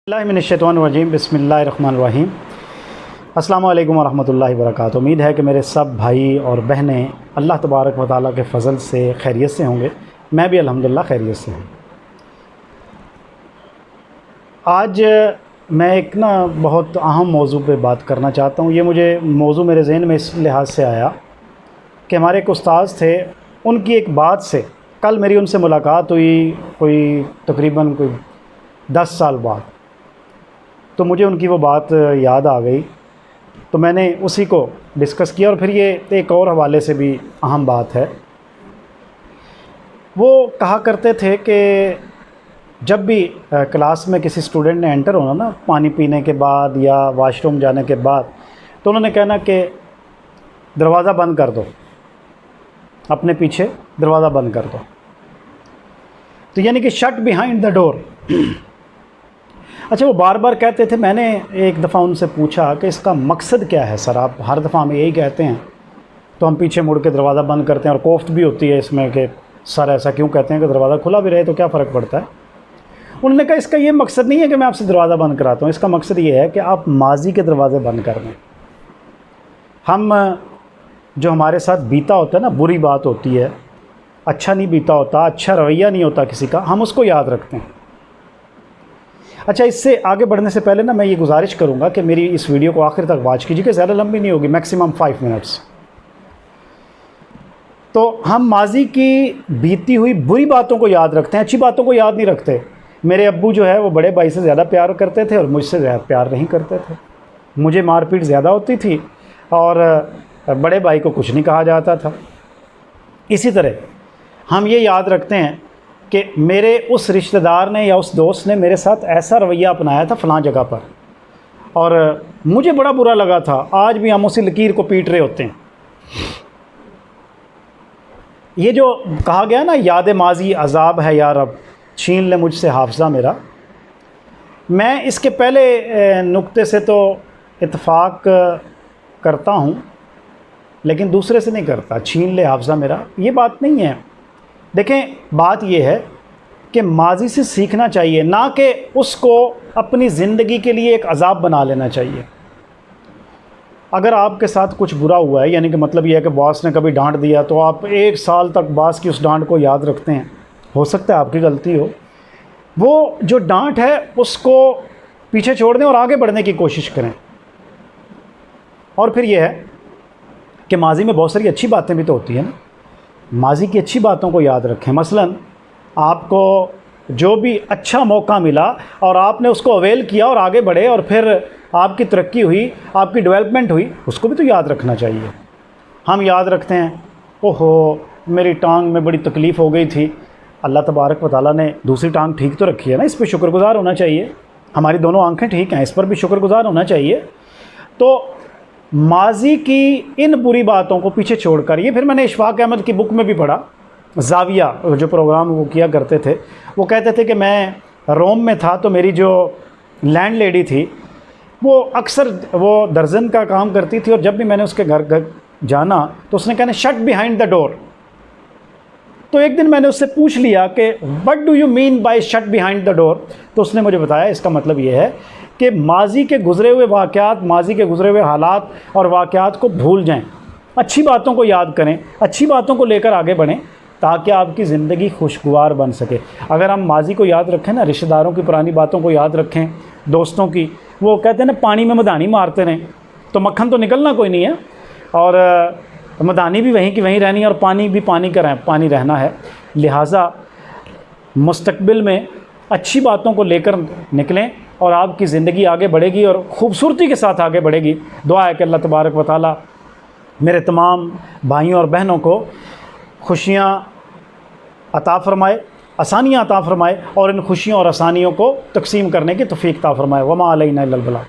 اللہ من الشیطان الرجیم بسم اللہ الرحمن الرحیم۔ السلام علیکم ورحمۃ اللہ وبرکاتہ۔ امید ہے کہ میرے سب بھائی اور بہنیں اللہ تبارک و تعالیٰ کے فضل سے خیریت سے ہوں گے۔ میں بھی الحمدللہ خیریت سے ہوں۔ آج میں ایک بہت اہم موضوع پہ بات کرنا چاہتا ہوں۔ یہ موضوع میرے ذہن میں اس لحاظ سے آیا کہ ہمارے ایک استاذ تھے، ان کی ایک بات سے کل میری ان سے ملاقات ہوئی تقریباً 10 سال بعد، تو مجھے ان کی وہ بات یاد آ گئی، تو میں نے اسی کو ڈسکس کیا، اور پھر یہ ایک اور حوالے سے بھی اہم بات ہے۔ وہ کہا کرتے تھے کہ جب بھی کلاس میں کسی اسٹوڈنٹ نے انٹر ہونا نا، پانی پینے کے بعد یا واش روم جانے کے بعد، تو انہوں نے کہنا کہ دروازہ بند کر دو، اپنے پیچھے دروازہ بند کر دو، تو یعنی کہ شٹ بیہائنڈ دا ڈور۔ اچھا، وہ بار بار کہتے تھے۔ میں نے ایک دفعہ ان سے پوچھا کہ اس کا مقصد کیا ہے سر، آپ ہر دفعہ ہمیں یہی کہتے ہیں تو ہم پیچھے مڑ کے دروازہ بند کرتے ہیں، اور کوفت بھی ہوتی ہے اس میں کہ سر ایسا کیوں کہتے ہیں کہ دروازہ کھلا بھی رہے تو کیا فرق پڑتا ہے۔ انہوں نے کہا اس کا یہ مقصد نہیں ہے کہ میں آپ سے دروازہ بند کراتا ہوں، اس کا مقصد یہ ہے کہ آپ ماضی کے دروازے بند کر دیں۔ ہم جو ہمارے ساتھ بیتا ہوتا ہے نا، بری بات ہوتی ہے، اچھا نہیں بیتا ہوتا، اچھا رویہ نہیں ہوتا کسی کا، ہم اس کو یاد رکھتے ہیں۔ اچھا، اس سے آگے بڑھنے سے پہلے میں یہ گزارش کروں گا کہ میری اس ویڈیو کو آخر تک واچ کیجیے، کہ زیادہ لمبی نہیں ہوگی، میکسیمم 5 منٹس۔ تو ہم ماضی کی بیتی ہوئی بری باتوں کو یاد رکھتے ہیں، اچھی باتوں کو یاد نہیں رکھتے۔ میرے ابو جو ہے وہ بڑے بھائی سے زیادہ پیار کرتے تھے اور مجھ سے زیادہ پیار نہیں کرتے تھے، مجھے مار پیٹ زیادہ ہوتی تھی اور بڑے بھائی کو کچھ نہیں کہا جاتا تھا۔ اسی طرح ہم یہ یاد رکھتے ہیں کہ میرے اس رشتہ دار نے یا اس دوست نے میرے ساتھ ایسا رویہ اپنایا تھا فلاں جگہ پر، اور مجھے بڑا برا لگا تھا۔ آج بھی ہم اسی لکیر کو پیٹ رہے ہوتے ہیں۔ یہ جو کہا گیا نا، یاد ماضی عذاب ہے یا رب، چھین لے مجھ سے حافظہ میرا، میں اس کے پہلے نقطے سے تو اتفاق کرتا ہوں، لیکن دوسرے سے نہیں کرتا۔ چھین لے حافظہ میرا، یہ بات نہیں ہے۔ دیکھیں، بات یہ ہے کہ ماضی سے سیکھنا چاہیے، نہ کہ اس کو اپنی زندگی کے لیے ایک عذاب بنا لینا چاہیے۔ اگر آپ کے ساتھ کچھ برا ہوا ہے، یعنی کہ مطلب یہ ہے کہ باس نے کبھی ڈانٹ دیا، تو آپ 1 سال تک باس کی اس ڈانٹ کو یاد رکھتے ہیں۔ ہو سکتا ہے آپ کی غلطی ہو، وہ جو ڈانٹ ہے اس کو پیچھے چھوڑ دیں اور آگے بڑھنے کی کوشش کریں۔ اور پھر یہ ہے کہ ماضی میں بہت ساری اچھی باتیں بھی تو ہوتی ہیں نا، ماضی کی اچھی باتوں کو یاد رکھیں۔ مثلا آپ کو جو بھی اچھا موقع ملا اور آپ نے اس کو اویل کیا اور آگے بڑھے، اور پھر آپ کی ترقی ہوئی، آپ کی ڈیولپمنٹ ہوئی، اس کو بھی تو یاد رکھنا چاہیے۔ ہم یاد رکھتے ہیں اوہو میری ٹانگ میں بڑی تکلیف ہو گئی تھی، اللہ تبارک و تعالیٰ نے دوسری ٹانگ ٹھیک تو رکھی ہے نا، اس پہ شکر گزار ہونا چاہیے۔ ہماری دونوں آنکھیں ٹھیک ہیں، اس پر بھی شکر گزار ہونا چاہیے۔ تو ماضی کی ان بری باتوں کو پیچھے چھوڑ کر، یہ پھر میں نے اشفاق احمد کی بک میں بھی پڑھا، زاویہ جو پروگرام وہ کیا کرتے تھے، وہ کہتے تھے کہ میں روم میں تھا تو میری جو لینڈ لیڈی تھی وہ اکثر وہ درزن کا کام کرتی تھی، اور جب بھی میں نے اس کے گھر جانا تو اس نے کہنا شٹ بیہائنڈ دا ڈور۔ تو ایک دن میں نے اس سے پوچھ لیا کہ what do you mean by shut behind the door, تو اس نے مجھے بتایا اس کا مطلب یہ ہے کہ ماضی کے گزرے ہوئے واقعات، ماضی کے گزرے ہوئے حالات اور واقعات کو بھول جائیں، اچھی باتوں کو یاد کریں، اچھی باتوں کو لے کر آگے بڑھیں، تاکہ آپ کی زندگی خوشگوار بن سکے۔ اگر ہم ماضی کو یاد رکھیں نا، رشتہ داروں کی پرانی باتوں کو یاد رکھیں، دوستوں کی، وہ کہتے ہیں نا پانی میں مدانی مارتے رہیں تو مکھن تو نکلنا کوئی نہیں ہے، اور مدانی بھی وہیں کی وہیں رہنی ہے، اور پانی بھی پانی کا پانی رہنا ہے۔ لہٰذا مستقبل میں اچھی باتوں کو لے کر نکلیں اور آپ کی زندگی آگے بڑھے گی اور خوبصورتی کے ساتھ آگے بڑھے گی۔ دعا ہے کہ اللہ تبارک و تعالیٰ میرے تمام بھائیوں اور بہنوں کو خوشیاں عطا فرمائے، آسانیاں عطا فرمائے، اور ان خوشیوں اور آسانیوں کو تقسیم کرنے کی توفیق عطا فرمائے۔ وما علینا الا البلاغ۔